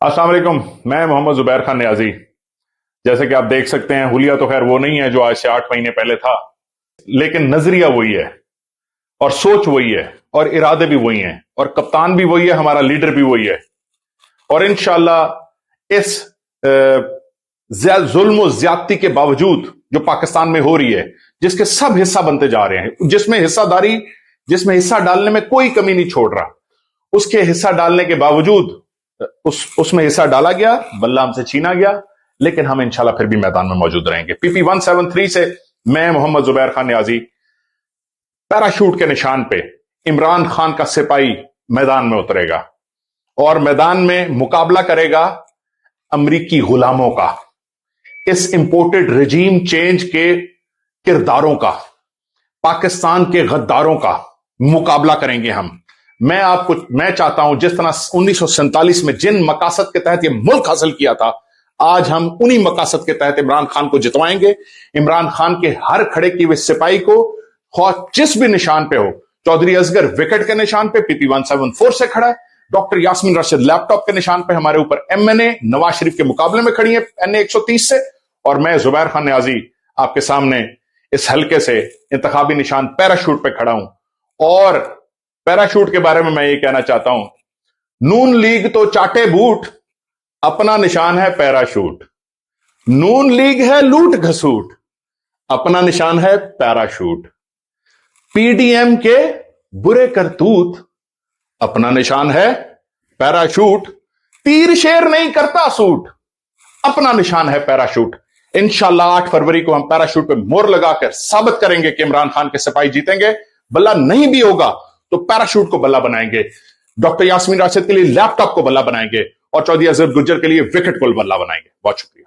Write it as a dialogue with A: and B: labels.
A: अस्सलाम वालेकुम। मैं मोहम्मद जुबैर खान नियाजी। जैसे कि आप देख सकते हैं, हुलिया तो खैर वो नहीं है जो आज से 8 महीने पहले था, लेकिन नजरिया वही है और सोच वही है और इरादे भी वही हैं और कप्तान भी वही है, हमारा लीडर भी वही है। और इंशाल्लाह इस जुल्म और ज्यादती के बावजूद जो पाकिस्तान में हो रही है, जिसके सब हिस्सा बनते जा रहे हैं, जिसमें हिस्सा डालने में कोई कमी नहीं छोड़ रहा, उसके हिस्सा डालने के बावजूद उसमें हिस्सा डाला गया, बल्ला हमसे छीना गया, लेकिन हम इंशाल्लाह फिर भी मैदान में मौजूद रहेंगे। पीपी 173 से मैं मोहम्मद जुबैर खान नियाजी पैराशूट के निशान पे इमरान खान का सिपाही मैदान में उतरेगा और मैदान में मुकाबला करेगा अमरीकी गुलामों का, इस इंपोर्टेड रजीम चेंज के किरदारों का, पाकिस्तान के गद्दारों का मुकाबला करेंगे हम। मैं चाहता हूं जिस तरह 1947 में जिन मकासद के तहत ये मुल्क हासिल किया था, आज हम उन्हीं मकासद के तहत इमरान खान को जितवाएंगे। इमरान खान के हर खड़े किए हुए सिपाही को, जिस भी निशान पे हो, चौधरी असगर विकेट के निशान पे पीपी 174 से खड़ा है, डॉक्टर यास्मीन राशिद लैपटॉप के निशान पे हमारे ऊपर एमएनए नवाज शरीफ के मुकाबले में खड़ी है एनए 130 से, और मैं जुबैर खान नियाजी आपके सामने इस हल्के से इंतखाबी निशान पैराशूट पे खड़ा हूं। और पैराशूट के बारे में मैं ये कहना चाहता हूं, नून लीग तो चाटे बूट, अपना निशान है पैराशूट। नून लीग है लूट घसूट, अपना निशान है पैराशूट। पीडीएम के बुरे करतूत, अपना निशान है पैराशूट। तीर शेर नहीं करता सूट, अपना निशान है पैराशूट। इंशाल्लाह 8 फरवरी को हम पैराशूट पे मोहर लगाकर साबित करेंगे कि इमरान खान के सिपाही जीतेंगे। बल्ला नहीं भी होगा तो पैराशूट को बल्ला बनाएंगे, डॉक्टर यास्मीन राशिद के लिए लैपटॉप को बल्ला बनाएंगे और चौधरी असगर गुज्जर के लिए विकेट को बल्ला बनाएंगे। बहुत शुक्रिया।